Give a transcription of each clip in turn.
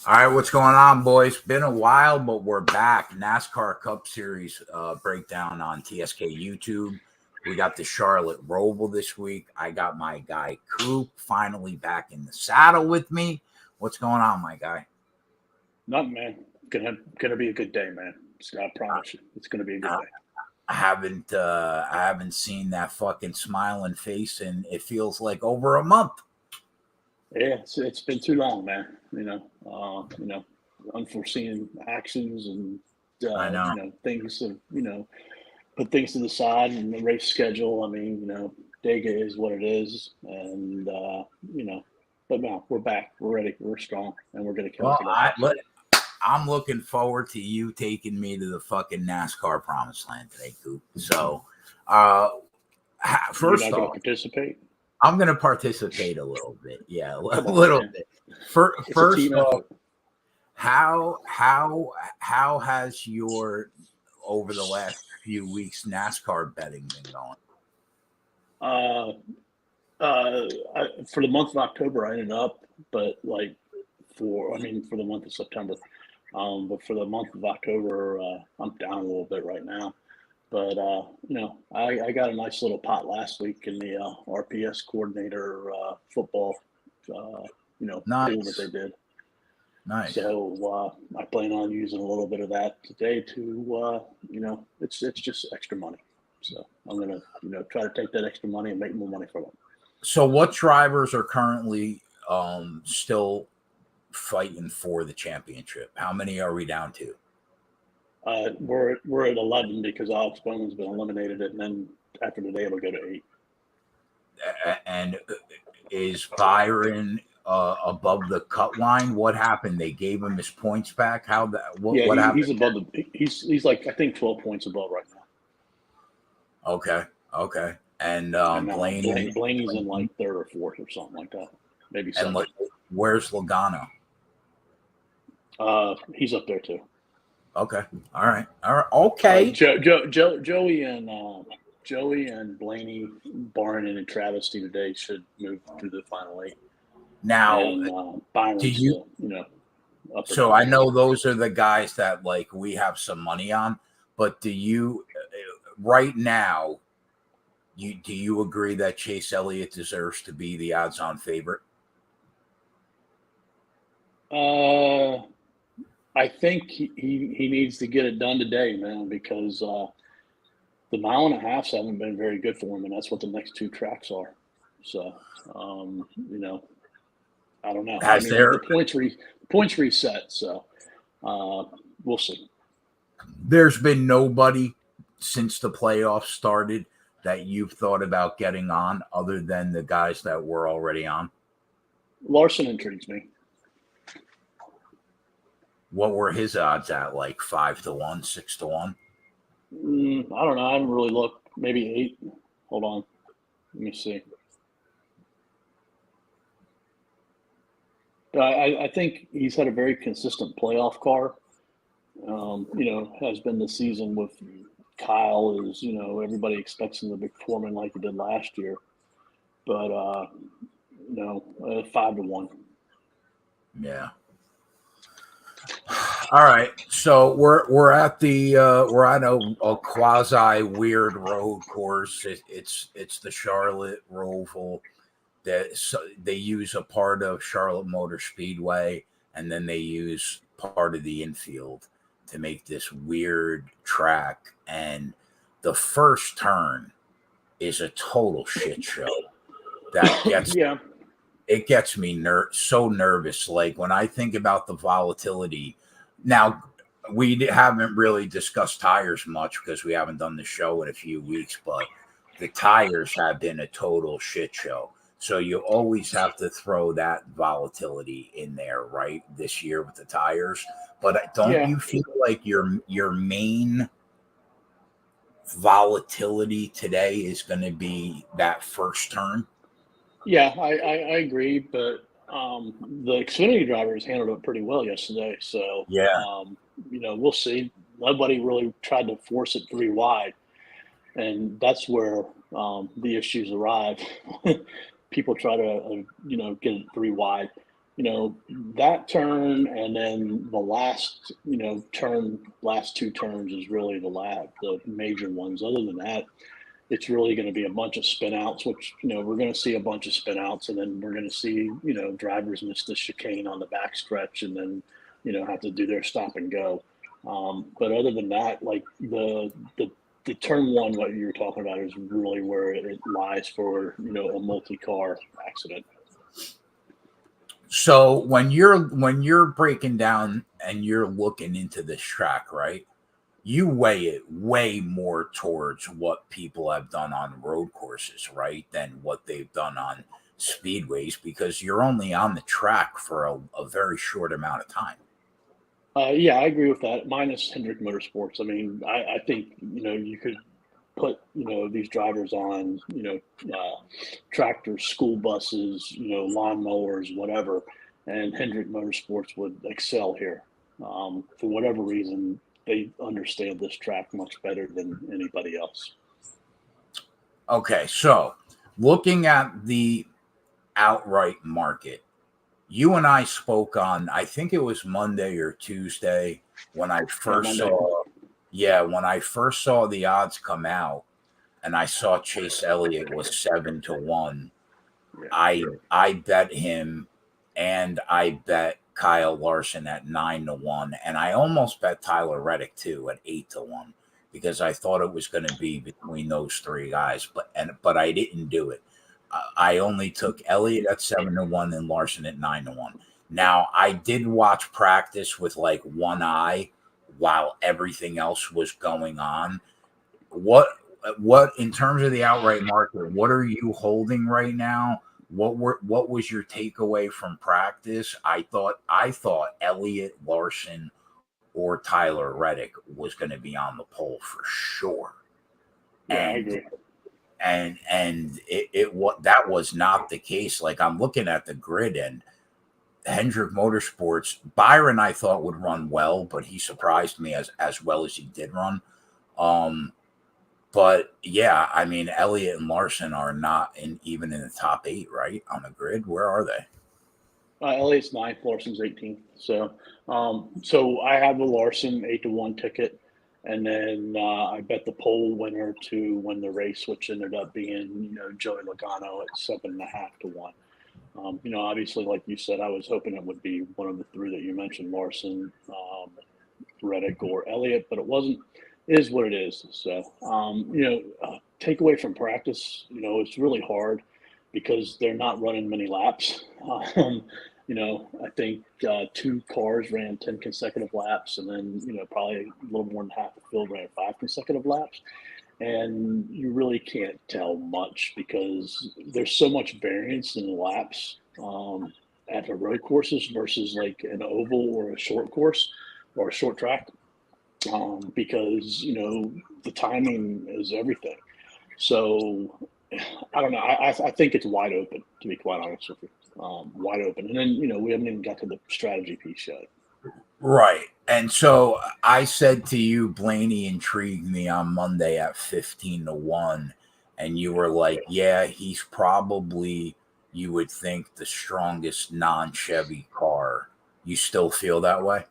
All right, what's going on, boys? Been a while, but we're back. NASCAR Cup Series breakdown on TSK YouTube. We got the Charlotte Roval this week. I got my guy Coop finally back in the saddle with me. What's going on, my guy? Nothing, man. Gonna be a good day, man. I promise you, it's gonna be a good day. I haven't seen that fucking smiling face, and it feels like over a month. Yeah, it's been too long, man. Unforeseen actions and I know. things of put things to the side and the race schedule. I mean, Dega is what it is, and but no, we're back. We're ready. We're strong, and we're gonna kill Well, today. I'm looking forward to you taking me to the fucking NASCAR promised land today, Coop. So, uh, You're first not gonna off, participate. I'm going to participate a little bit. Yeah, a Come on, little man. bit. It's a First team off, effort. how has your over the last few weeks NASCAR betting been going? Uh, for the month of October, I ended up, but for the month of September, but for the month of October, I'm down a little bit right now. But I got a nice little pot last week in the RPS coordinator football, pool that they Nice, did. nice. So I plan on using a little bit of that today to, it's just extra money. So I'm gonna, try to take that extra money and make more money from it. So, what drivers are currently still fighting for the championship? How many are we down to? We're at 11 because Alex Bowman's been eliminated, and then after today it'll go to 8. And is Byron above the cut line? What happened? They gave him his points back. How that? Yeah, What he's happened? above he's like I think 12 points above right now. Okay, okay. And And Blaney, Blaney's in like third or fourth or something like that, maybe and second. where's Logano? He's up there too. Okay, all right, okay. Joey and Blaney, Barnon and Travesty today should move to the final 8. Now, And Byron's do you? still, up and So I down. know those are the guys that like we have some money on, but do you right now? Do you agree that Chase Elliott deserves to be the odds-on favorite? Uh, I think he needs to get it done today, man, because the mile and a halfs haven't been very good for him, and that's what the next 2 tracks are. So, I don't know. I Has mean, the there points reset, so we'll see. there's been nobody since the playoffs started that you've thought about getting on other than the guys that were already on? Larson intrigues me. What were his odds at? Like 5-1, 6-1? I don't know. I haven't really looked. Maybe 8. Hold on. Let me see. I think he's had a very consistent playoff car. Has been the season with Kyle is, everybody expects him to be performing like he did last year. But, 5-1. Yeah. All right. So we're at a quasi weird road course. It's the Charlotte Roval. They use a part of Charlotte Motor Speedway, and then they use part of the infield to make this weird track. And the first turn is a total shit show. That gets Yeah. it gets me so nervous. Like when I think about the volatility. Now, we haven't really discussed tires much because we haven't done the show in a few weeks, but the tires have been a total shit show. So you always have to throw that volatility in there, right? This year with the tires. But don't Yeah. you feel like your main volatility today is going to be that first turn? Yeah, I agree, but the Xfinity drivers handled it pretty well yesterday. So, Yeah. we'll see. Nobody really tried to force it 3 wide, and that's where the issues arrive. People try to, get it 3 wide, that turn and then the last, last two turns is really the major ones. Other than that, it's really going to be a bunch of spin outs, which, we're going to see a bunch of spin outs, and then we're going to see, drivers miss the chicane on the back stretch and then, have to do their stop and go. But other than that, like the turn one, what you were talking about is really where it lies for, a multi-car accident. So when you're breaking down and you're looking into this track, right? You weigh it way more towards what people have done on road courses, right, than what they've done on speedways, because you're only on the track for a very short amount of time. Yeah, I agree with that. Minus Hendrick Motorsports. I mean, I think, you could put, these drivers on, tractors, school buses, lawnmowers, whatever, and Hendrick Motorsports would excel here. For whatever reason, they understand this track much better than anybody else. Okay, so looking at the outright market, you and I spoke on, I think it was Monday or Tuesday when I first when I first saw the odds come out, and I saw Chase Elliott was 7-1. I bet him, and I bet Kyle Larson at 9-1, and I almost bet Tyler Reddick too at 8-1, because I thought it was going to be between those three guys, but I didn't do it. I only took Elliott at 7-1 and Larson at 9-1. Now, I did watch practice with like one eye while everything else was going on. What in terms of the outright market, what are you holding right now? What was your takeaway from practice? I thought Elliott, Larson, or Tyler Reddick was going to be on the pole for sure. Yeah, I agree. And that was not the case. Like, I'm looking at the grid, and Hendrick Motorsports, Byron, I thought would run well, but he surprised me as well as he did run. But yeah, I mean, Elliott and Larson are not even in the top 8, right, on the grid. Where are they? Elliott's 9th, Larson's 18th. So I have the Larson 8-1 ticket, and then I bet the pole winner to win the race, which ended up being Joey Logano at 7.5-1. Obviously, like you said, I was hoping it would be one of the three that you mentioned, Larson, Reddick, or Elliott, but it wasn't. It is what it is. So, take away from practice, it's really hard because they're not running many laps. I think 2 cars ran 10 consecutive laps, and then, probably a little more than half the field ran 5 consecutive laps. And you really can't tell much because there's so much variance in the laps at the road courses versus like an oval or a short course or a short track, because the timing is everything. So I don't know. I think it's wide open, to be quite honest with you. Wide open, and then we haven't even got to the strategy piece yet. Right. And so I said to you, Blaney intrigued me on Monday at 15-1. And you were like, yeah, he's probably, you would think, the strongest non-Chevy car. You still feel that way?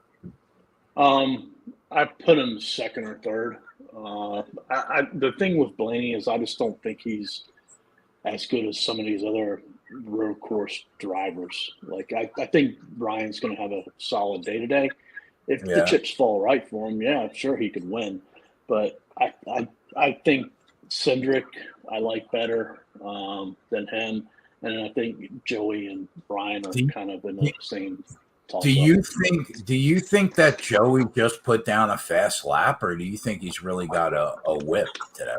I put him second or third. The thing with Blaney is I just don't think he's as good as some of these other road course drivers. Like I think Ryan's going to have a solid day today. If the chips fall right for him, yeah, I'm sure he could win. But I think Cindric I like better than him, and I think Joey and Brian are kind of in the same. Do you think that Joey just put down a fast lap, or do you think he's really got a whip today?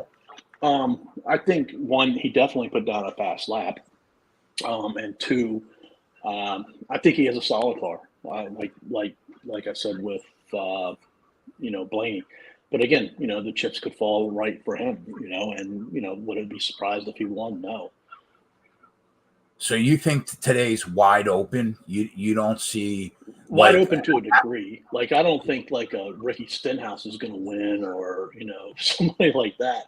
I think, one, he definitely put down a fast lap, and two, I think he has a solid car. Like I said with Blaney, but again, the chips could fall right for him, and would it be surprised if he won? No. So you think today's wide open? You don't see wide open to a degree. Like I don't think like a Ricky Stenhouse is going to win, or somebody like that.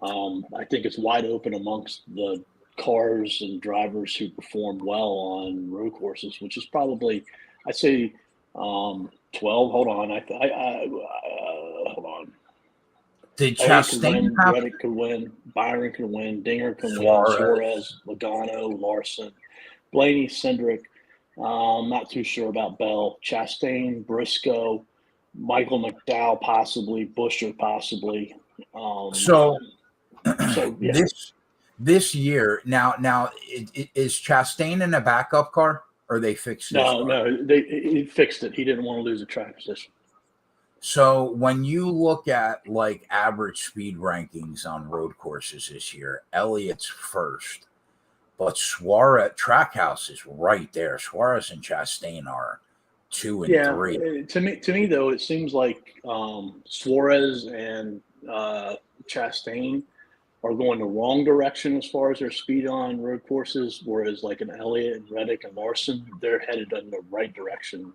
I think it's wide open amongst the cars and drivers who perform well on road courses, which is probably, I'd say, 12. Hold on. Hold on. Did Elliott could Chastain win, have Reddick could win, Byron could win, Dinger could win, Suarez? Suarez, Logano, Larson, Blaney, Cindric. Not too sure about Bell. Chastain, Briscoe, Michael McDowell, possibly, Buescher, possibly. So So yeah. this year now is Chastain in a backup car or they fixed his car? No, he fixed it. He didn't want to lose a track position. So when you look at like average speed rankings on road courses this year, Elliott's first, but Suarez Trackhouse is right there. Suarez and Chastain are 2 and 3. To me though, it seems like Suarez and Chastain are going the wrong direction as far as their speed on road courses, whereas like an Elliott and Reddick and Larson, they're headed in the right direction.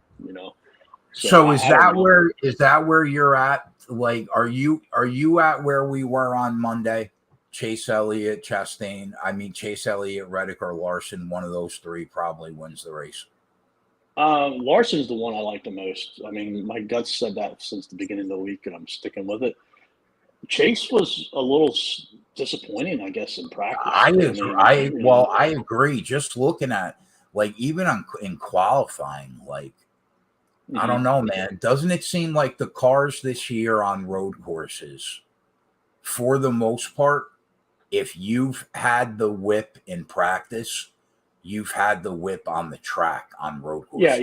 So is that where you're at? Like, are you at where we were on Monday? Chase Elliott, Chastain. I mean, Chase Elliott, Reddick, or Larson. One of those three probably wins the race. Larson's the one I like the most. I mean, my guts said that since the beginning of the week, and I'm sticking with it. Chase was a little disappointing, I guess, in practice. I agree. Just looking at like even in qualifying, like I don't know, man. Doesn't it seem like the cars this year on road courses, for the most part, if you've had the whip in practice, you've had the whip on the track on road courses.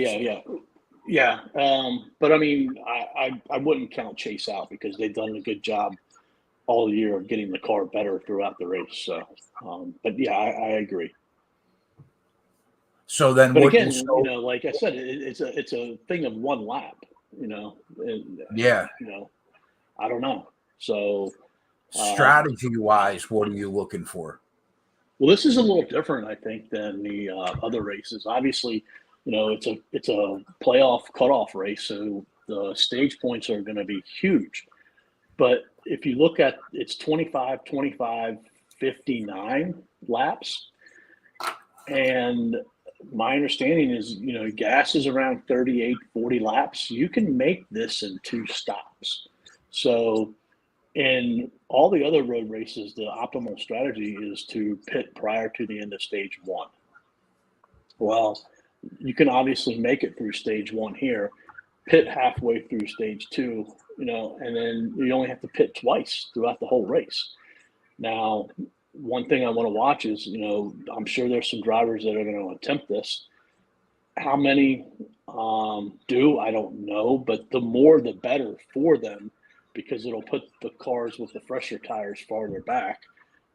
Yeah. But I mean, I wouldn't count Chase out because they've done a good job all year of getting the car better throughout the race. So, but yeah, I agree. So then, but again, like I said, it's a thing of one lap. Yeah. I don't know. So, strategy-wise, what are you looking for? Well, this is a little different, I think, than the other races. Obviously, it's a playoff cutoff race, so the stage points are going to be huge. But if you look at it's 25, 25, 59 laps, and my understanding is, gas is around 38, 40 laps. You can make this in 2 stops. So in all the other road races, the optimal strategy is to pit prior to the end of stage 1. Well, you can obviously make it through stage 1 here, pit halfway through stage 2, and then you only have to pit twice throughout the whole race. Now, one thing I want to watch is, I'm sure there's some drivers that are going to attempt this. How many do, I don't know, but the more the better for them, because it'll put the cars with the fresher tires farther back.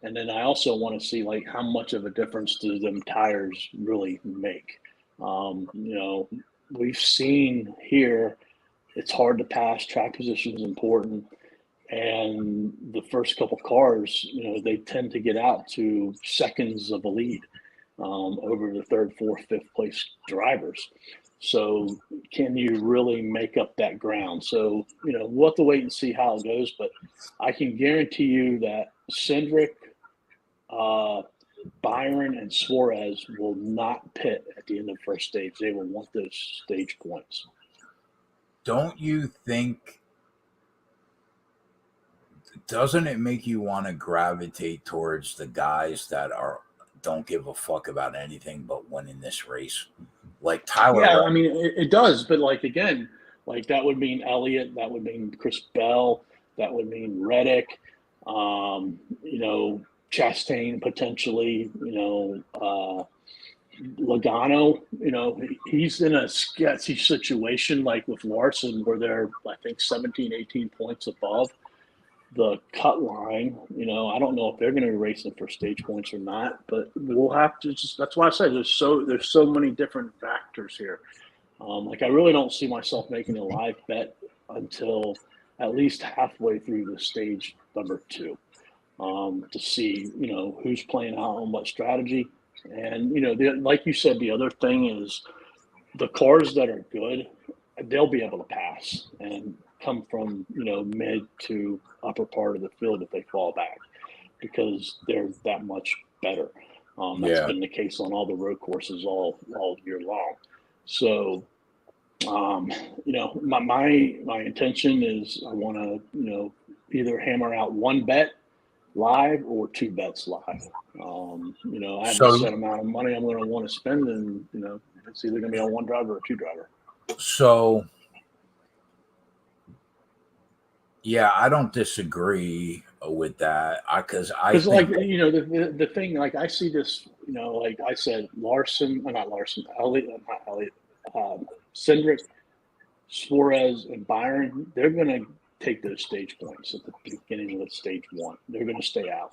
And then I also want to see like how much of a difference do them tires really make. We've seen here, it's hard to pass, track position is important. And the first couple cars, they tend to get out to seconds of a lead over the 3rd, 4th, 5th place drivers. So can you really make up that ground? So, we'll have to wait and see how it goes. But I can guarantee you that Cindric, Byron, and Suarez will not pit at the end of the first stage. They will want those stage points. Don't you think? Doesn't it make you want to gravitate towards the guys that don't give a fuck about anything but winning this race? Like Tyler. Yeah, I mean it does, but like again, like that would mean Elliott, that would mean Chris Bell, that would mean Reddick, Chastain potentially, Logano, he's in a sketchy situation like with Larson where they're I think 17, 18 points above the cut line. I don't know if they're going to be racing for stage points or not, but we'll have to that's why I say there's so many different factors here. Like I really don't see myself making a live bet until at least halfway through the stage number 2 to see, who's playing out on what strategy. And, like you said, the other thing is the cars that are good, they'll be able to pass and come from, mid to upper part of the field if they fall back because they're that much better. That's Yeah. been the case on all the road courses all year long. So, my intention is I want to, either hammer out one bet live or two bets live. I have a So set amount of money I'm going to want to spend, and it's either going to be on one driver or two driver. so yeah, I don't disagree with that. Because I Because like think the thing, like I see this, like I said, Cindric, Suarez, and Byron, they're going to take those stage points at the beginning of stage one. They're going to stay out.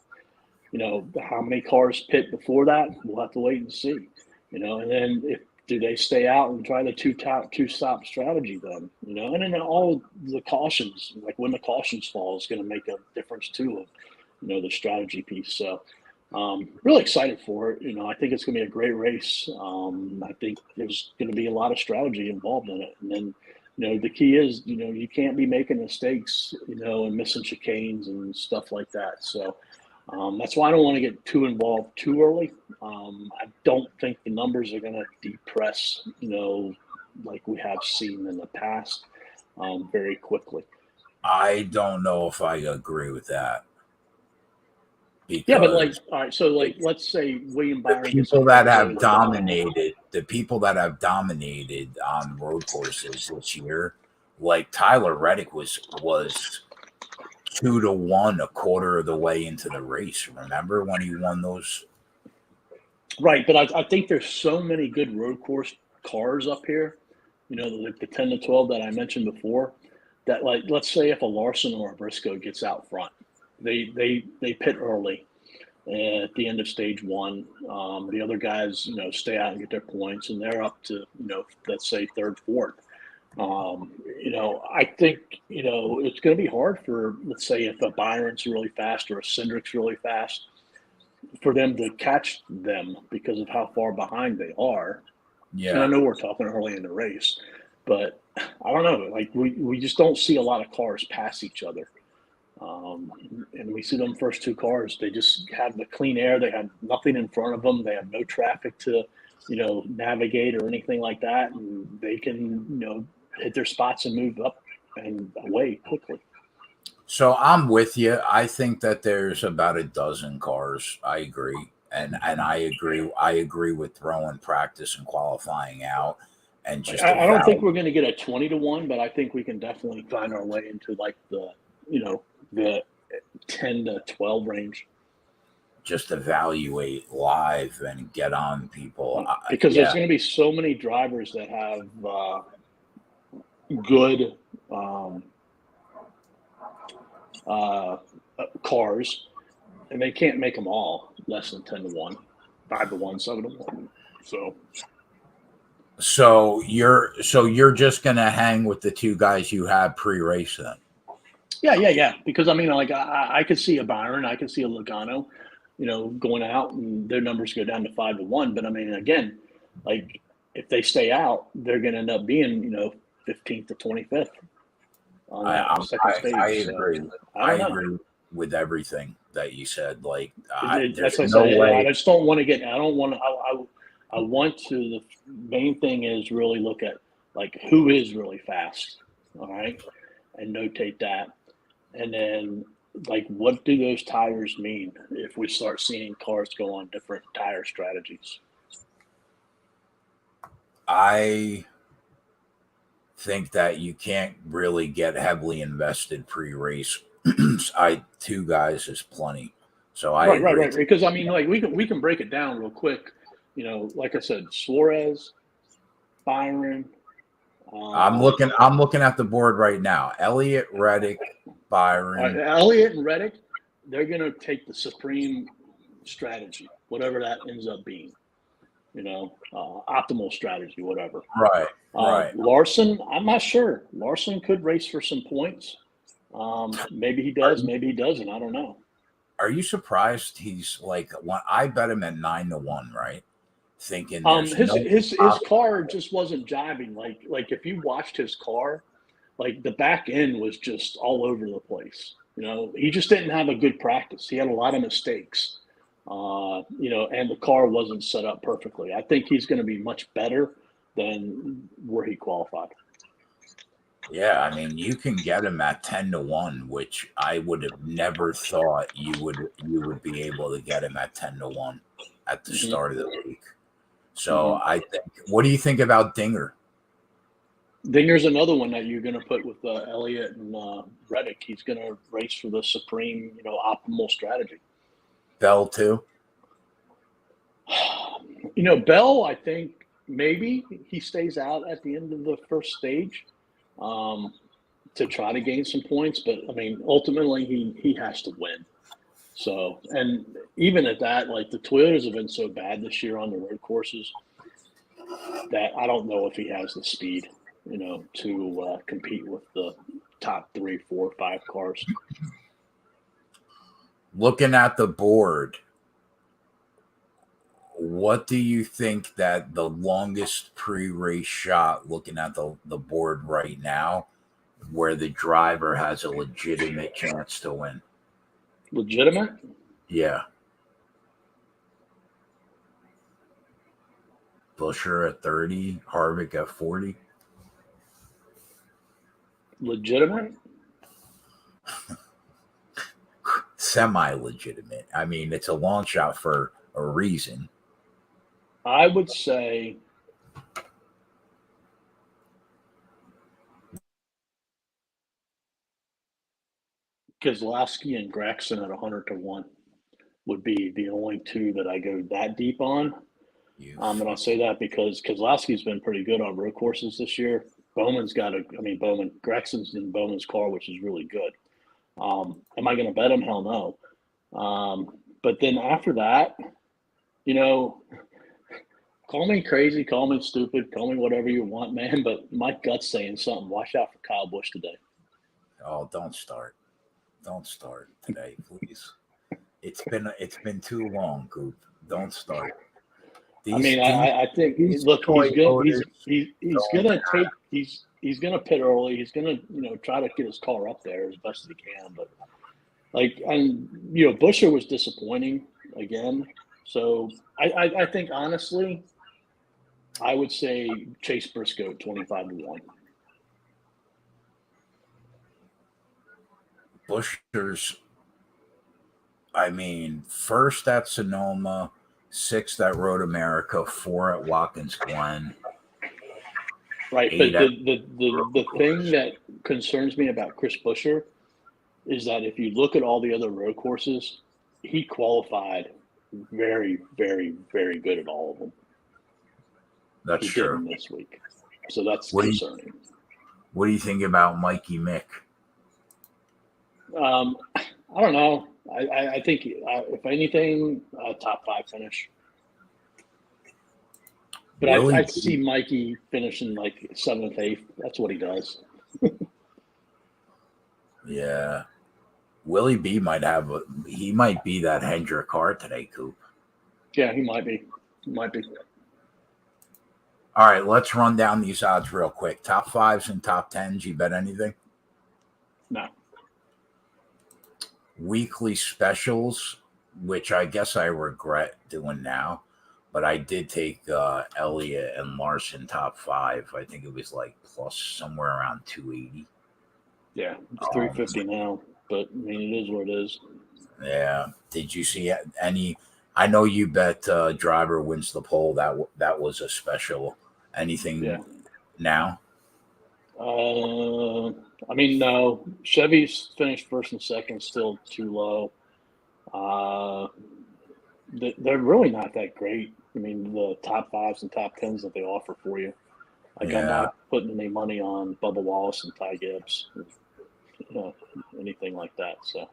How many cars pit before that? We'll have to wait and see. And then do they stay out and try the two stop strategy then? And then all the cautions, like when the cautions fall, is going to make a difference too of the strategy piece. So really excited for it. I think it's going to be a great race. I think there's going to be a lot of strategy involved in it. And then the key is you can't be making mistakes and missing chicanes and stuff like that. So that's why I don't want to get too involved too early. I don't think the numbers are going to depress, like we have seen in the past, very quickly. I don't know if I agree with that Yeah, but because all right, so let's say William Byron gets the up there with people that have dominated on road courses this year, like Tyler Reddick was 2-1 a quarter of the way into the race. Remember when he won those? Right, but I think there's so many good road course cars up here, like the 10 to 12 that I mentioned before, that like let's say if a Larson or a Briscoe gets out front, they pit early at the end of stage one. The other guys, stay out and get their points, and they're up to let's say third, fourth. I think it's going to be hard for, let's say, if a Byron's really fast or a Cindric's really fast, for them to catch them because of how far behind they are. Yeah. And I know we're talking early in the race, but I don't know. Like we just don't see a lot of cars pass each other. And we see them first two cars. They just have the clean air. They have nothing in front of them. They have no traffic to, navigate or anything like that. And they can, hit their spots and move up and away quickly. So I'm with you. I think that there's about a dozen cars. I agree. And I agree. I agree with throwing practice and qualifying out and just I don't think we're going to get a 20 to 1, but I think we can definitely find our way into like the 10 to 12 range. Just evaluate live and get on people. Because there's going to be so many drivers that have good cars, and they can't make them all less than 10 to 1, 5 to 1, 7 to 1. So you're just gonna hang with the two guys you have pre-race then? Yeah. Because I mean, like I could see a Byron, I could see a Logano, going out and their numbers go down to 5 to 1. But I mean, again, like if they stay out, they're going to end up being 15th to 25th on that second stage. I agree. So, I agree with everything that you said. Like there's that's no way. I just don't want to get. I don't want to. I want to. The main thing is really look at like who is really fast. All right, and notate that, and then like what do those tires mean if we start seeing cars go on different tire strategies? I think that you can't really get heavily invested pre-race. 2 guys is plenty. So I agree. Right. Because I mean, like we can break it down real quick. Like I said, Suarez, Byron. I'm looking at the board right now. Elliott, Reddick, Byron. Elliott and Reddick, they're going to take the supreme strategy, whatever that ends up being. Optimal strategy, whatever. Right. Larson, I'm not sure. Larson could race for some points. Maybe he does, maybe he doesn't. I don't know. Are you surprised he's like I bet him at 9 to 1, right? Thinking his car just wasn't jiving. Like if you watched his car, like the back end was just all over the place. He just didn't have a good practice. He had a lot of mistakes. And the car wasn't set up perfectly. I think he's going to be much better than where he qualified. Yeah, I mean, you can get him at 10-1, which I would have never thought you would be able to get him at 10-1 at the start of the week. So I think. What do you think about Dinger? Dinger's another one that you're going to put with Elliott and Reddick. He's going to race for the supreme, optimal strategy. Bell too. Bell, I think maybe he stays out at the end of the first stage to try to gain some points. But, I mean, ultimately he has to win. So, and even at that, like the Toyotas have been so bad this year on the road courses that I don't know if he has the speed, to compete with the top 3, 4, 5 cars. Looking at the board, what do you think that the longest pre-race shot, looking at the board right now, where the driver has a legitimate chance to win? Legitimate? Yeah. Buescher at 30, Harvick at 40. Legitimate? Semi-legitimate. I mean, it's a long shot for a reason. I would say Keselowski and Gragson at 100-1 would be the only two that I go that deep on. And I say that because Keselowski's been pretty good on road courses this year. Gragson's in Bowman's car, which is really good. Am I going to bet him? Hell no. But then after that, call me crazy, call me stupid, call me whatever you want, man. But my gut's saying something. Watch out for Kyle Busch today. Oh, don't start. Don't start today, please. It's been too long, Coop. Don't start. I think he's gonna pit early. He's gonna try to get his car up there as best as he can. But Buescher was disappointing again. So I think honestly, I would say Chase Briscoe 25-1. Buescher's, first at Sonoma, 6th at Road America, 4 at Watkins Glen. Right, but the thing that concerns me about Chris Buescher is that if you look at all the other road courses, he qualified very, very, very good at all of them. That's true. This week, so that's concerning. What do you think about Mikey Mick? I don't know. I think if anything, top 5 finish. But I see Mikey finishing like 7th, 8th. That's what he does. Yeah. Willie B might be that Hendrick car today, Coop. Yeah, he might be. All right, let's run down these odds real quick. Top 5s and top 10s. You bet anything? No. Weekly specials, which I guess I regret doing now, but I did take Elliott and Larson top 5. I think it was like plus somewhere around 280. Yeah, it's 350 now, but I mean, it is what it is. Yeah. Did you see any? I know you bet driver wins the pole. That was a special. Anything now? No. Chevy's finished first and second, still too low. They're really not that great. I mean, the top 5s and top 10s that they offer for you. I'm not putting any money on Bubba Wallace and Ty Gibbs, anything like that. So,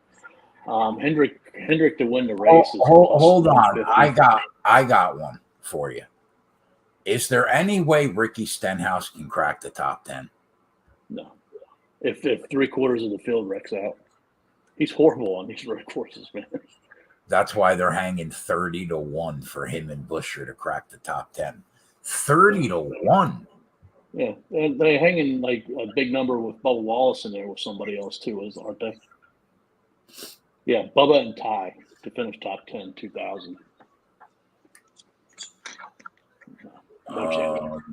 Hendrick to win the race. Hold on, I got one for you. Is there any way Ricky Stenhouse can crack the top 10? No. If 3/4 of the field wrecks out, he's horrible on these road courses, man. That's why they're hanging 30-1 for him and Buescher to crack the top 10. 30-1. Yeah, they're hanging like a big number with Bubba Wallace in there with somebody else too, aren't they? Yeah, Bubba and Ty. to finish top 10, 2000. No chance.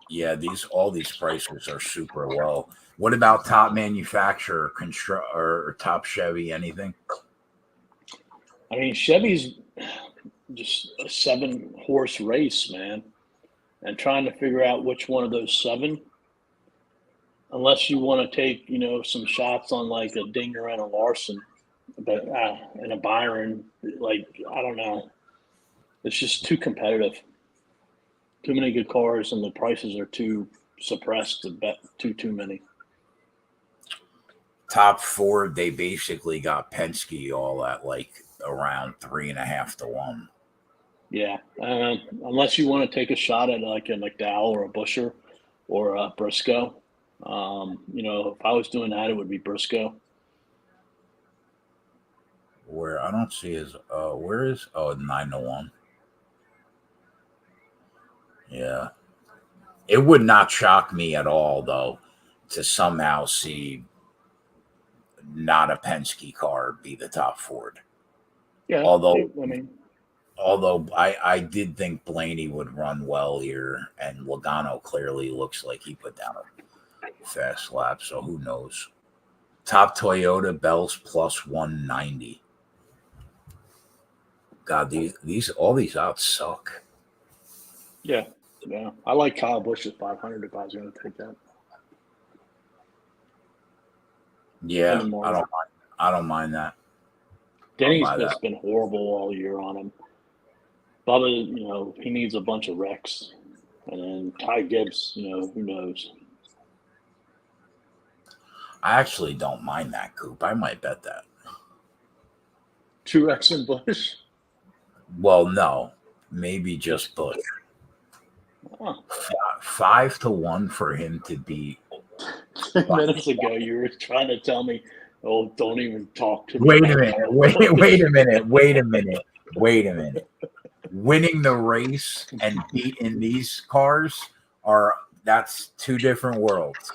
Yeah, all these prices are super low. What about top manufacturer, or top Chevy? Anything? I mean, Chevy's just a 7-horse race, man, and trying to figure out which one of those 7. Unless you want to take, some shots on like a Dinger and a Larson, but and a Byron, like I don't know, it's just too competitive. Too many good cars, and the prices are too suppressed to bet too many. Top Ford, they basically got Penske all at like around 3.5 to 1. Yeah, unless you want to take a shot at like a McDowell or a Buescher or a Briscoe. If I was doing that, it would be Briscoe. Where I don't see his, where is, 9 to 1. Yeah. It would not shock me at all, though, to somehow see not a Penske car be the top Ford. Yeah, Although I mean, I did think Blaney would run well here, and Logano clearly looks like he put down a fast lap, so who knows. Top Toyota, Bell's plus 190. God, these all these outs suck. yeah. I like Kyle Busch at 500 if I was going to take that. Yeah, I don't mind that. Denny's just been horrible all year on him. Bubba, he needs a bunch of wrecks. And then Ty Gibbs, who knows? I actually don't mind that, Coop. I might bet that. 2 wrecks in Busch? Well, no. Maybe just Busch. Huh. 5 to 1 for him to beat. 10 minutes ago, you were trying to tell me, "Oh, don't even talk to me." Wait a minute. Wait a minute. Winning the race and beating these cars that's 2 different worlds.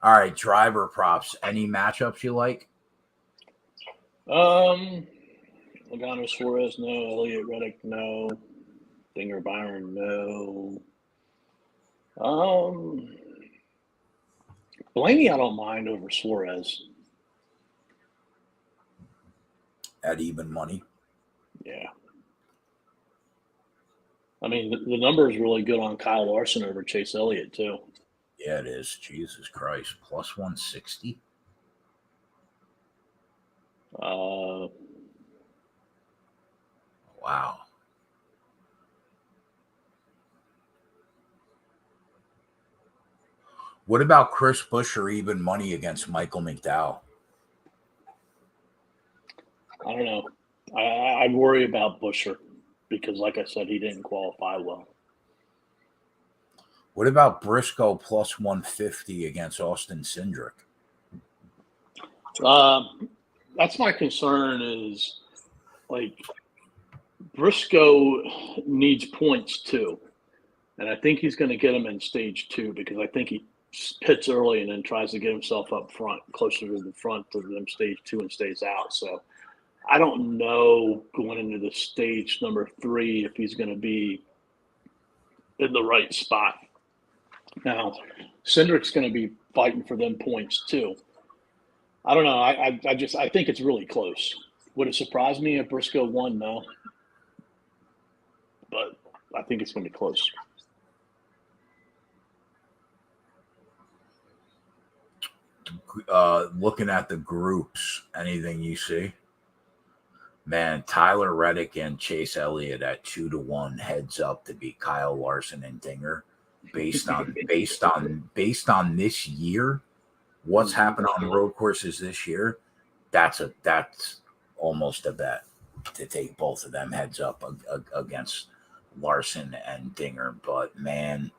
All right, driver props. Any matchups you like? Logano Suarez, no. Elliott Reddick, no. Dinger Byron, no. Blaney, I don't mind over Suarez. At even money. Yeah. I mean, the number is really good on Kyle Larson over Chase Elliott, too. Yeah, it is. Jesus Christ. Plus 160. Wow. What about Chris Busch or even money against Michael McDowell? I don't know. I'd worry about Buescher because, like I said, he didn't qualify well. What about Briscoe plus 150 against Austin Cindric? That's my concern is, like, Briscoe needs points too. And I think he's going to get them in stage 2 because I think he pits early and then tries to get himself up front, closer to the front of them stage 2 and stays out. So I don't know going into the stage number 3 if he's going to be in the right spot. Now, Cindric's going to be fighting for them points too. I don't know. I think it's really close. Would it surprise me if Briscoe won? No. But I think it's going to be close. Looking at the groups, anything you see? Man, Tyler Reddick and Chase Elliott at 2 to 1 heads up to beat Kyle Larson and Dinger. Based on this year, what's happened on road courses this year, that's almost a bet to take both of them heads up against Larson and Dinger. But man,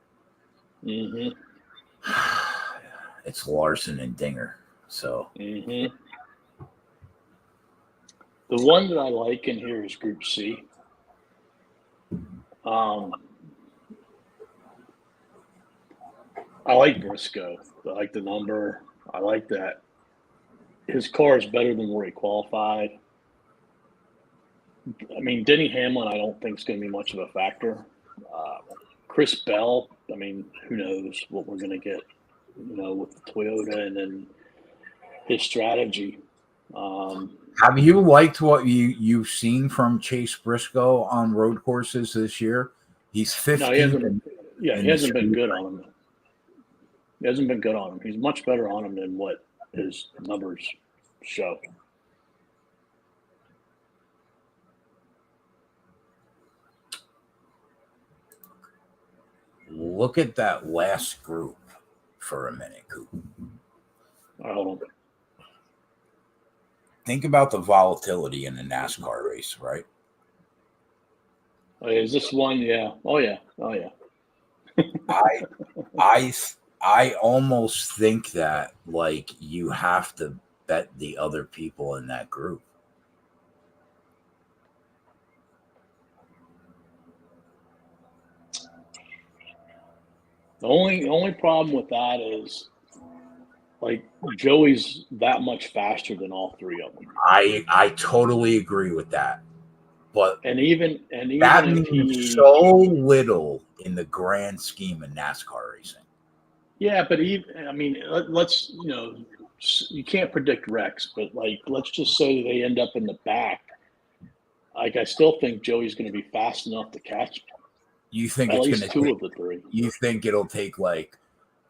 it's Larson and Dinger. So the one that I like in here is Group C. I like Briscoe. I like the number. I like that his car is better than where he qualified. I mean, Denny Hamlin, I don't think is going to be much of a factor. Chris Bell, I mean, who knows what we're going to get, with the Toyota and then his strategy. Have you liked what you've seen from Chase Briscoe on road courses this year? He's 15. No, he hasn't. Yeah, he hasn't been good on him. He hasn't been good on him. He's much better on him than what his numbers show. Look at that last group for a minute, Coop. Hold on. Think about the volatility in the NASCAR race, right? Oh, is this one? Yeah. Oh yeah. I almost think that like you have to bet the other people in that group. The only problem with that is, like, Joey's that much faster than all three of them. I totally agree with that. But and even that if means so little in the grand scheme of NASCAR racing. Yeah, but let's you can't predict wrecks, but like let's just say they end up in the back. Like I still think Joey's going to be fast enough to catch. You think at it's least going to two take, of the three? You think it'll take like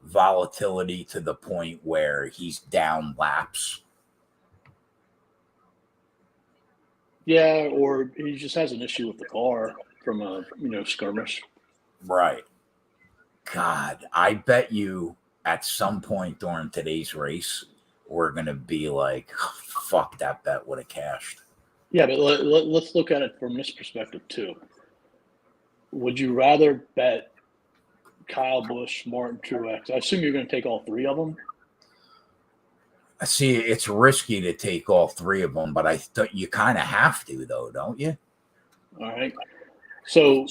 volatility to the point where he's down laps? Yeah, or he just has an issue with the car from a skirmish. Right. God, I bet you at some point during today's race, we're going to be like, fuck, that bet would have cashed. Yeah, but let's look at it from this perspective too. Would you rather bet Kyle Busch, Martin Truex? I assume you're going to take all three of them. I see it's risky to take all three of them, but I thought you kind of have to, though, don't you? All right. So,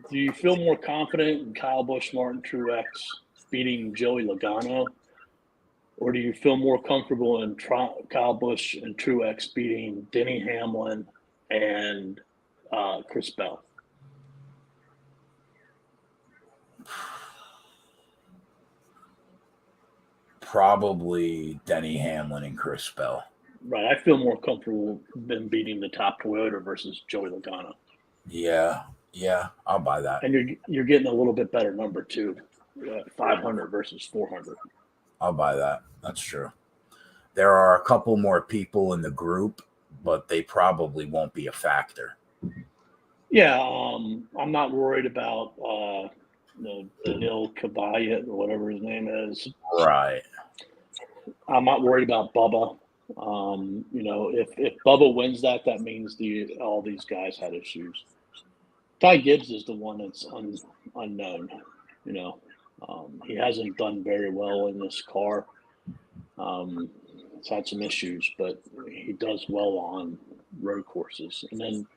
do you feel more confident in Kyle Busch, Martin Truex beating Joey Logano, or do you feel more comfortable in Kyle Busch and Truex beating Denny Hamlin and Chris Bell? Probably Denny Hamlin and Chris Bell. Right. I feel more comfortable than beating the top Toyota versus Joey Logano. Yeah, I'll buy that. And you're getting a little bit better number too, 500 versus 400. I'll buy that. That's true. There are a couple more people in the group, but they probably won't be a factor. Yeah, I'm not worried about Daniil Kvyat or whatever his name is. Right. I'm not worried about Bubba. If Bubba wins that means all these guys had issues. Ty Gibbs is the one that's unknown. He hasn't done very well in this car. He's had some issues, but he does well on road courses. And then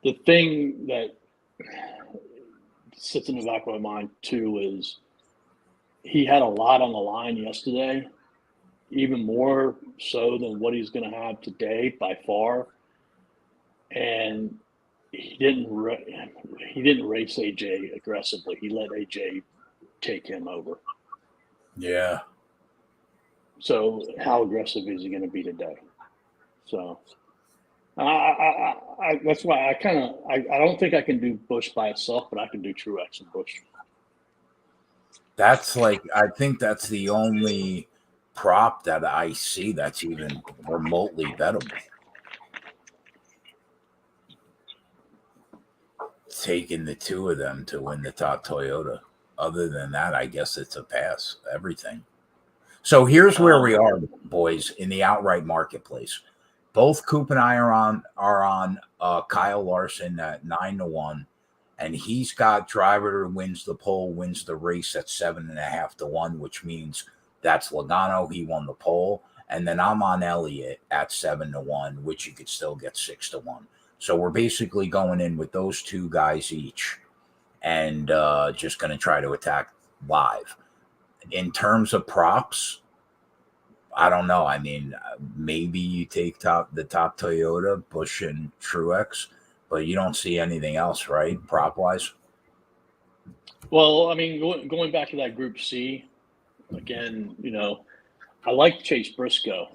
the thing that sits in the back of my mind too is he had a lot on the line yesterday, even more so than what he's going to have today by far. And he didn't race AJ aggressively. He let AJ take him over. Yeah. So how aggressive is he going to be today? So that's why I don't think I can do Busch by itself, but I can do Truex and Busch. That's I think that's the only prop that I see that's even remotely bettable. Taking the two of them to win the top Toyota. Other than that, I guess it's a pass. Everything. So here's where we are, boys, in the outright marketplace. Both Coop and I are on Kyle Larson at 9-1, and he's got driver wins the pole, wins the race at 7.5-1, which means that's Logano. He won the pole, and then I'm on Elliott at 7-1, which you could still get 6-1. So we're basically going in with those two guys each, and just going to try to attack live. in terms of props, I don't know. I mean, maybe you take the top Toyota, Busch and Truex, but you don't see anything else, right? Prop wise. Well, I mean, going back to that Group C again, I like Chase Briscoe.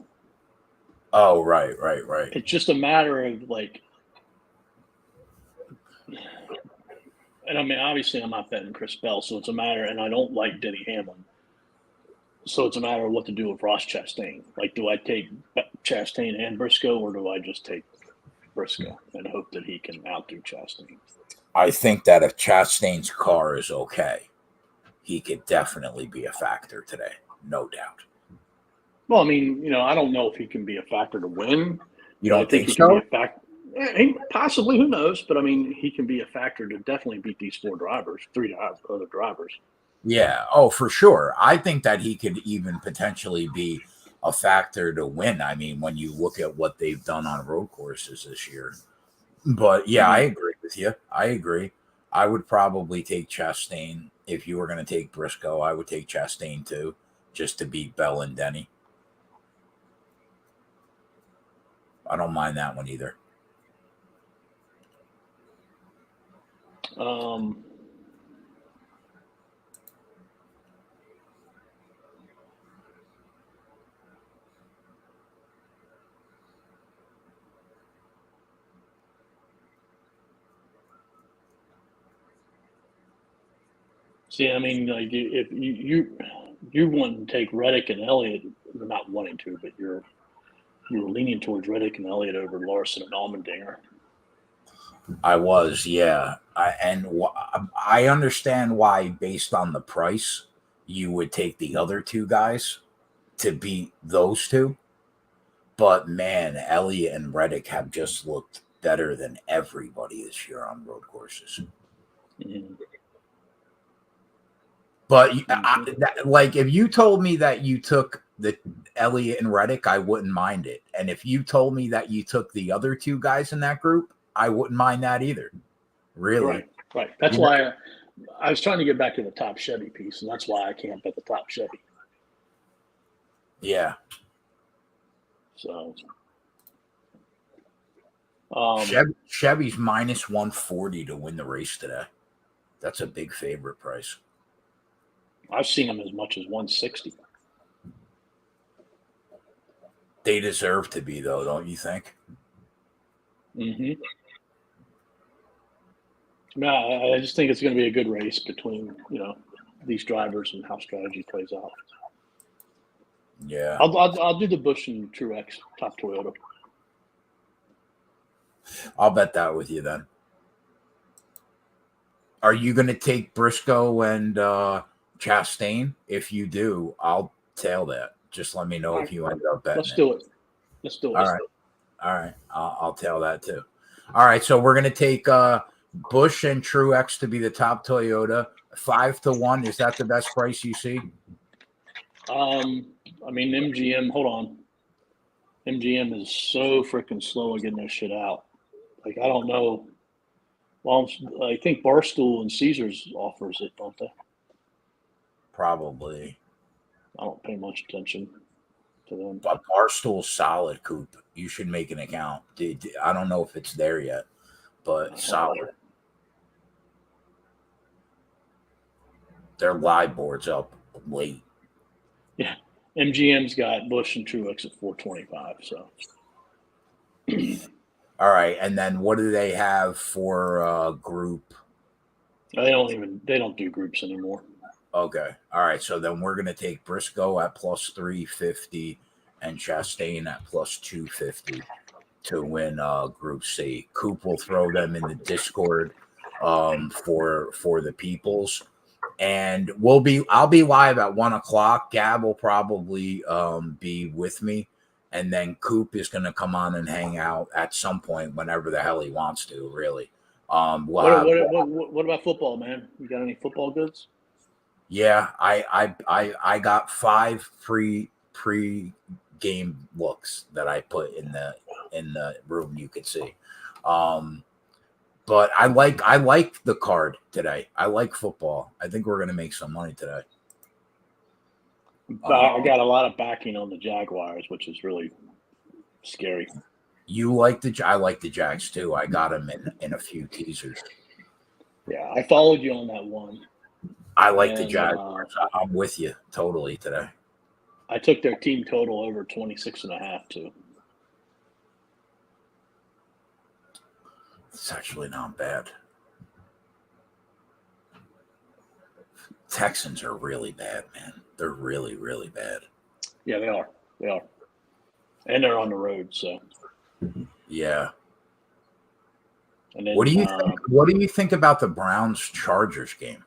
Oh, right. It's just a matter of and I mean, obviously, I'm not betting Chris Bell, so it's a matter, and I don't like Denny Hamlin, so it's a matter of what to do with Ross Chastain. Like, do I take Chastain and Briscoe, or do I just take Briscoe and hope that he can outdo Chastain? I think that if Chastain's car is okay, he could definitely be a factor today, no doubt. Well, I mean, I don't know if he can be a factor to win. You don't think he so? can be a factor. Possibly, who knows? But I mean, he can be a factor to definitely beat these three other drivers. Yeah. Oh, for sure. I think that he could even potentially be a factor to win. I mean, when you look at what they've done on road courses this year. But yeah, I agree with you. I agree. I would probably take Chastain. If you were going to take Briscoe, I would take Chastain too, just to beat Bell and Denny. I don't mind that one either. See, I mean, like if you want to take Reddick and Elliott, you're not wanting to, but you were leaning towards Reddick and Elliott over Larson and Allmendinger. I was, yeah. I understand why, based on the price, you would take the other two guys to beat those two. But man, Elliott and Reddick have just looked better than everybody this year on road courses. Mm-hmm. But if you told me that you took the Elliott and Reddick, I wouldn't mind it. And if you told me that you took the other two guys in that group, I wouldn't mind that either. Really. Right. That's why I was trying to get back to the top Chevy piece, and that's why I can't bet the top Chevy. Yeah. So Chevy's minus 140 to win the race today. That's a big favorite price. I've seen them as much as 160. They deserve to be, though, don't you think? Mm-hmm. No, I just think it's going to be a good race between these drivers and how strategy plays out. Yeah, I'll do the Busch and Truex top Toyota. I'll bet that with you then. Are you going to take Briscoe and Chastain? If you do, I'll tail that. Just let me know if you end up betting. Let's do it. All right. I'll tail that too. All right, so we're going to take Busch and Truex to be the top Toyota, 5-1. Is that the best price you see? I mean, MGM. Hold on. MGM is so freaking slow at getting this shit out. Like, I don't know. Well, I think Barstool and Caesars offers it, don't they? Probably. I don't pay much attention to them. But Barstool's solid, Coop. You should make an account. I don't know if it's there yet, but solid. Their live board's up late. Yeah. MGM's got Busch and Truex at 425. So. All right, and then what do they have for group? They don't do groups anymore. Okay. All right, so then we're going to take Briscoe at plus 350 and Chastain at plus 250 to win Group C. Coop will throw them in the Discord for the peoples. And I'll be live at 1:00. Gab will probably be with me. And then Coop is going to come on and hang out at some point whenever the hell he wants to, really. What about football, man? You got any football goods? Yeah, I got 5 pre-game looks that I put in the room you could see. But I like the card today. I like football. I think we're going to make some money today. I got a lot of backing on the Jaguars, which is really scary. I like the Jags too. I got them in a few teasers. Yeah, I followed you on that one. I like the Jaguars. I'm with you totally today. I took their team total over 26.5 too. It's actually not bad. Texans are really bad, man. They're really, really bad. Yeah, they are. They are. And they're on the road, so. Yeah. And then, what do you think about the Browns Chargers game?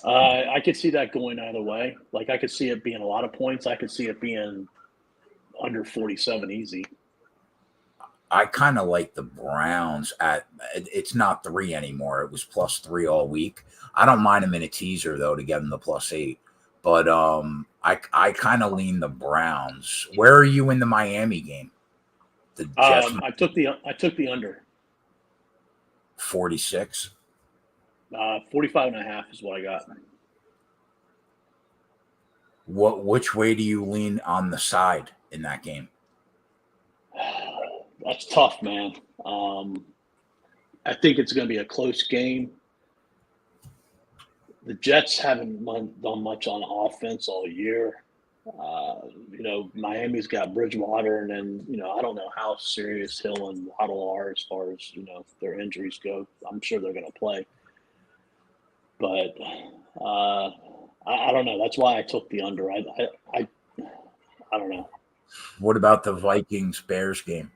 I could see that going either way. Like, I could see it being a lot of points. I could see it being under 47 easy. I kind of like the Browns it's not 3 anymore. It was +3 all week. I don't mind them in a teaser though to get them the +8. But I kind of lean the Browns. Where are you in the Miami game? The Jets. I took the under. 46. 45.5 is what I got. Which way do you lean on the side in that game? That's tough, man. I think it's going to be a close game. The Jets haven't done much on offense all year. Miami's got Bridgewater, and then, I don't know how serious Hill and Waddle are as far as, their injuries go. I'm sure they're going to play. But I don't know. That's why I took the under. I don't know. What about the Vikings-Bears game?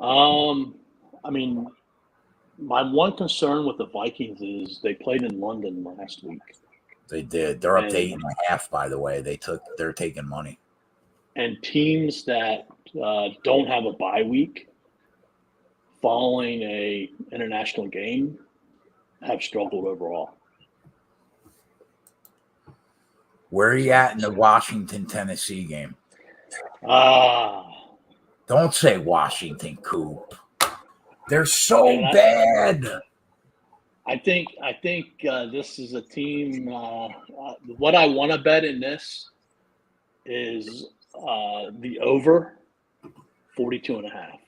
I mean, my one concern with the Vikings is they played in London last week. They did. They're up to 8.5, by the way. They're taking money. And teams that don't have a bye week following a international game have struggled overall. Where are you at in the Washington-Tennessee game? Don't say Washington, Coop. They're so bad. I think this is a team. What I want to bet in this is the over 42.5.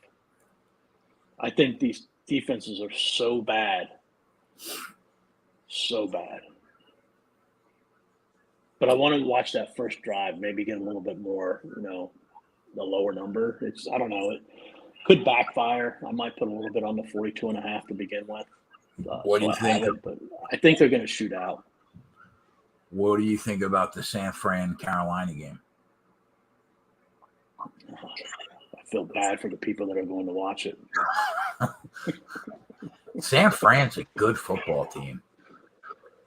I think these defenses are so bad. So bad. But I want to watch that first drive, maybe get a little bit more, the lower number. I don't know. It could backfire. I might put a little bit on the 42.5 to begin with. What do you think? But I think they're going to shoot out. What do you think about the San Fran Carolina game? I feel bad for the people that are going to watch it. San Fran's a good football team.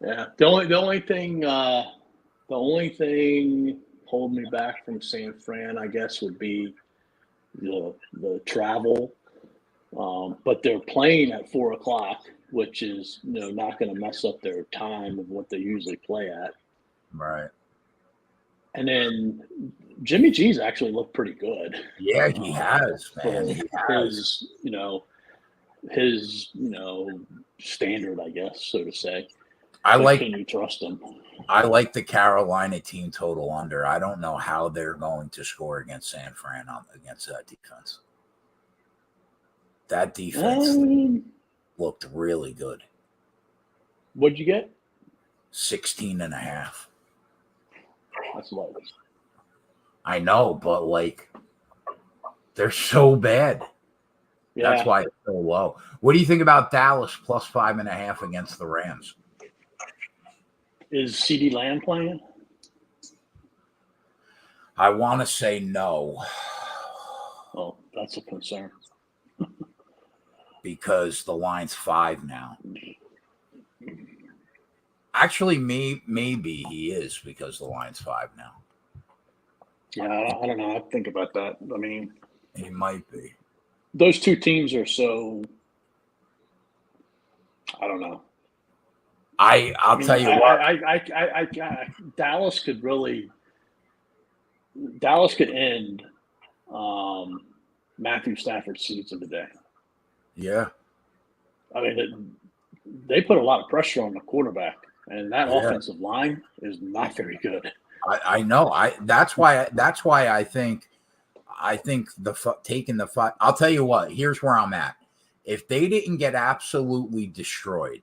Yeah. The only thing holding me back from San Fran, I guess, would be the travel. But they're playing at 4:00, which is not going to mess up their time of what they usually play at. Right. And then Jimmy G's actually looked pretty good. Yeah, he has, man. He has. His standard, I guess, so to say. Can you trust him? I like the Carolina team total under. I don't know how they're going to score against San Fran against that defense. That defense looked really good. What'd you get? 16.5. That's low. I know, but they're so bad. Yeah. That's why it's so low. What do you think about Dallas +5.5 against the Rams? Is CeeDee Lamb playing? I want to say no. Oh, that's a concern. Because the line's 5 now. Actually, maybe he is because the line's 5 now. Yeah, I don't know. I think about that. I mean, he might be. Those two teams are so. I don't know. I'll tell you what. Dallas could end Matthew Stafford's season today. Yeah. I mean, they put a lot of pressure on the quarterback. and that Yeah. offensive line is not very good. I know. That's why I think taking the fight. I'll tell you what. Here's where I'm at. If they didn't get absolutely destroyed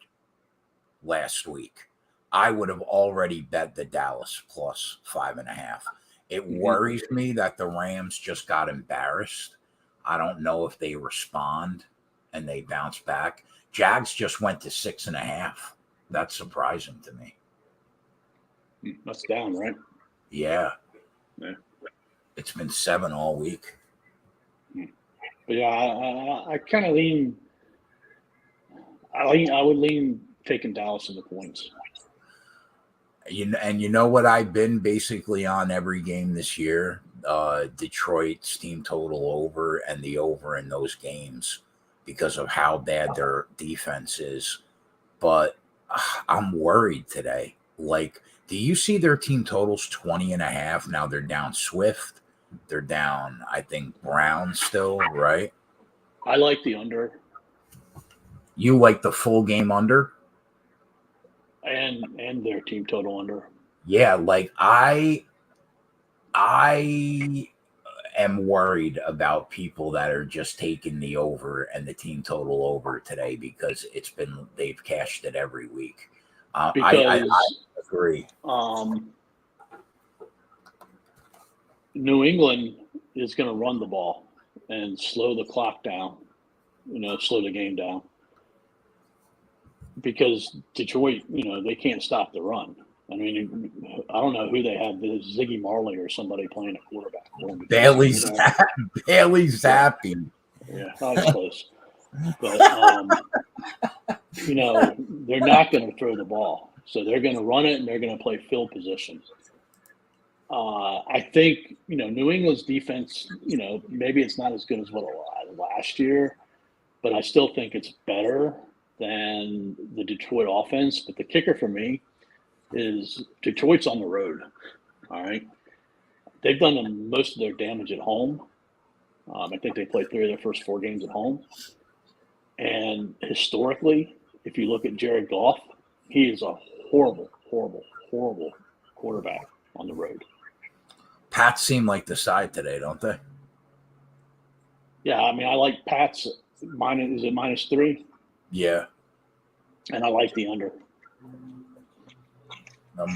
last week, I would have already bet the Dallas plus 5.5. It worries me that the Rams just got embarrassed. I don't know if they respond and they bounce back. Jags just went to 6.5. That's surprising to me. That's down, right? Yeah. Yeah. It's been 7 all week. But yeah, I kind of lean. I would lean taking Dallas in the points. You know what I've been basically on every game this year? Detroit's team total over and the over in those games because of how bad their defense is. But I'm worried today. Like, do you see their team totals 20.5? Now they're down Swift. They're down, I think, Brown still, right? I like the under. You like the full game under? And their team total under. Yeah, like I am worried about people that are just taking the over and the team total over today because they've cashed it every week. I agree. New England is going to run the ball and slow the clock down, slow the game down. Because Detroit, they can't stop the run. I mean, I don't know who they had, Ziggy Marley or somebody playing a quarterback. Bailey Zappi. Yeah, that was close. But, they're not going to throw the ball. So they're going to run it and they're going to play field position. I think, New England's defense, maybe it's not as good as what it was last year, but I still think it's better than the Detroit offense. But the kicker for me is Detroit's on the road. All right. They've done most of their damage at home. I think they played 3 of their first 4 games at home. And historically, if you look at Jared Goff, he is a horrible, horrible, horrible quarterback on the road. Pats seem like the side today, don't they? Yeah, I mean, I like Pats. Is it -3? Yeah. And I like the under.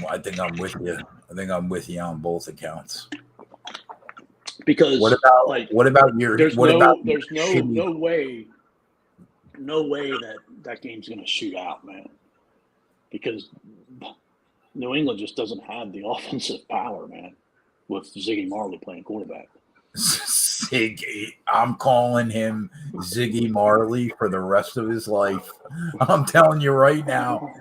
I think I'm with you. I think I'm with you on both accounts. Because what about your? There's what no about there's no way that game's going to shoot out, man. Because New England just doesn't have the offensive power, man. With Ziggy Marley playing quarterback. Ziggy, I'm calling him Ziggy Marley for the rest of his life. I'm telling you right now.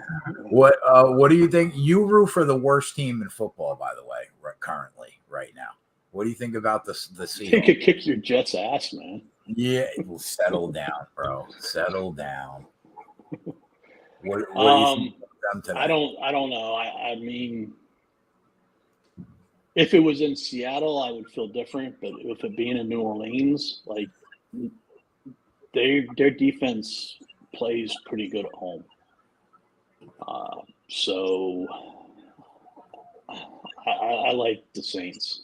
What do you think? You root for the worst team in football, by the way, currently, right now. What do you think about the Seahawks? You could kick your Jets' ass, man. Yeah, well, settle down, bro. Settle down. What do you think about them today? I don't know. I mean, if it was in Seattle, I would feel different. But with it being in New Orleans, like their defense plays pretty good at home. So I like the Saints.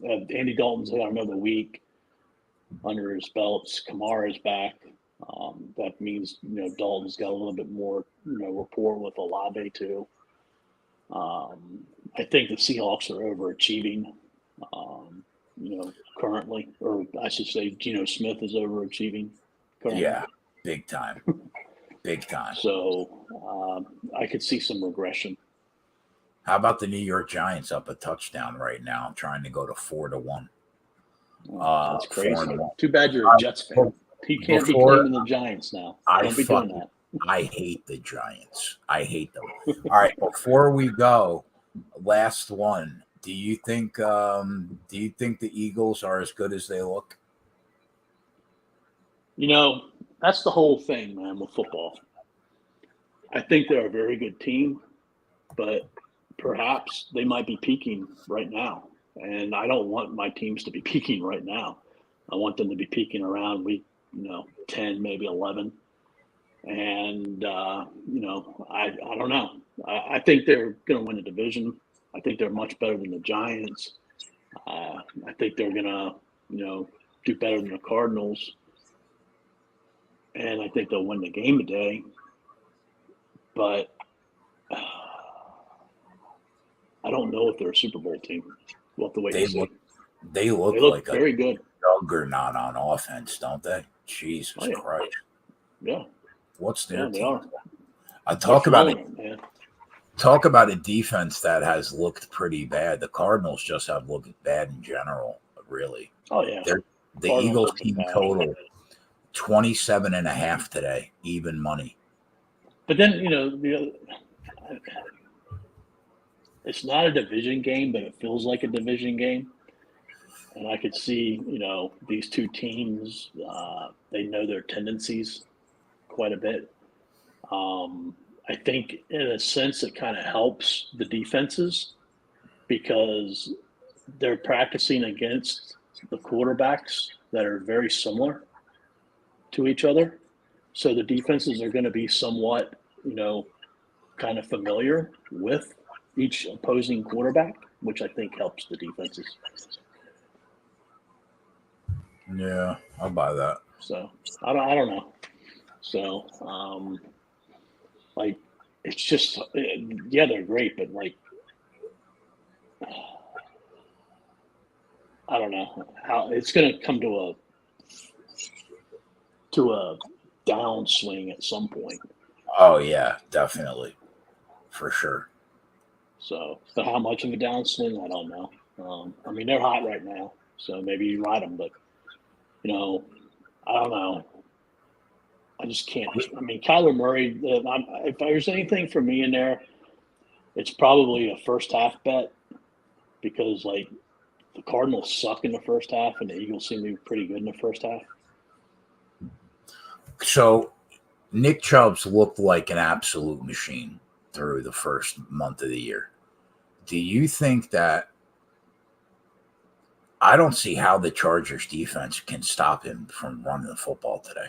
Andy Dalton's got another week under his belts. Kamara's back. That means Dalton's got a little bit more rapport with Olave too. I think the Seahawks are overachieving. Currently, or I should say, Geno Smith is overachieving. Currently. Yeah, big time. Big time. So I could see some regression. How about the New York Giants up a touchdown right now, trying to go to 4-1? That's crazy. Too bad you're a Jets fan. He can't be claiming the Giants now. Don't be doing that. I hate the Giants. I hate them. All right, before we go, last one. Do you think the Eagles are as good as they look? That's the whole thing, man, with football. I think they're a very good team, but perhaps they might be peaking right now. And I don't want my teams to be peaking right now. I want them to be peaking around week, 10, maybe 11. And, I don't know. I think they're going to win the division. I think they're much better than the Giants. I think they're going to, do better than the Cardinals. And I think they'll win the game today. But I don't know if they're a Super Bowl team. We'll have to wait and see. They look like very good juggernaut on offense, don't they? Jesus Christ. Yeah. What's their team? They are. Talk about a defense that has looked pretty bad. The Cardinals just have looked bad in general, really. Oh, yeah. The Eagles team total 27.5 today, even money. But then, it's not a division game, but it feels like a division game. And I could see, these two teams, they know their tendencies quite a bit. I think in a sense it kind of helps the defenses because they're practicing against the quarterbacks that are very similar to each other. So the defenses are going to be somewhat, kind of familiar with each opposing quarterback, which I think helps the defenses. Yeah, I'll buy that. So I don't know. So it's just they're great, but I don't know how it's going to come to a downswing at some point. Oh yeah, definitely, for sure. So, but how much of a downswing, I don't know. I mean, they're hot right now, so maybe you ride them, but I don't know. I just can't. I mean, Kyler Murray, if there's anything for me in there, it's probably a first half bet because, the Cardinals suck in the first half and the Eagles seem to be pretty good in the first half. So, Nick Chubb's looked like an absolute machine through the first month of the year. Do you think that I don't see how the Chargers defense can stop him from running the football today?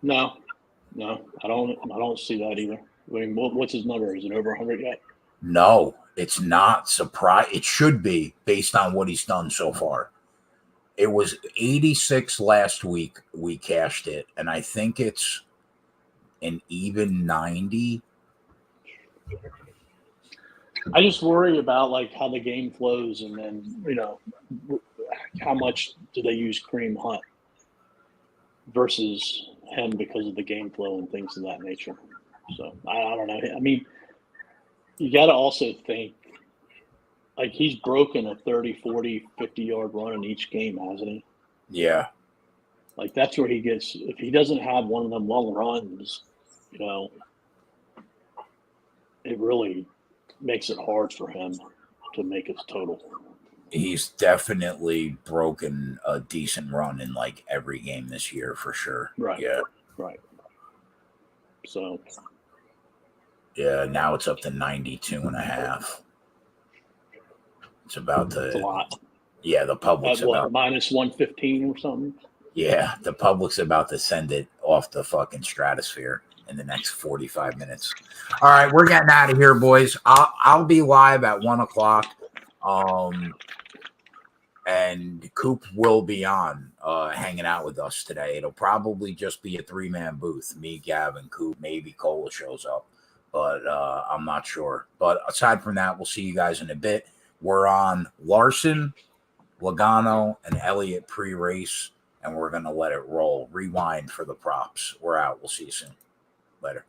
No, I don't see that either. I mean, what's his number? Is it over 100 yet? No, it's not. It should be based on what he's done so far. It was 86 last week. We cashed it, and I think it's an even 90. I just worry about how the game flows, and then how much do they use Kareem Hunt versus him because of the game flow and things of that nature. So I don't know. I mean, you got to also think he's broken a 30, 40, 50-yard run in each game, hasn't he? Yeah. That's where he gets – if he doesn't have one of them long runs, it really makes it hard for him to make his total. He's definitely broken a decent run in every game this year for sure. Right. Yeah. Right. So. Yeah, now it's up to 92.5. It's about That's a lot. Yeah, the public's about minus 115 or something. Yeah, the public's about to send it off the fucking stratosphere in the next 45 minutes. All right, we're getting out of here, boys. I'll be live at 1:00. And Coop will be on hanging out with us today. It'll probably just be a 3-man booth. Me, Gavin, Coop, maybe Cola shows up. But I'm not sure. But aside from that, we'll see you guys in a bit. We're on Larson, Logano, and Elliott pre-race, and we're going to let it roll. Rewind for the props. We're out. We'll see you soon. Later.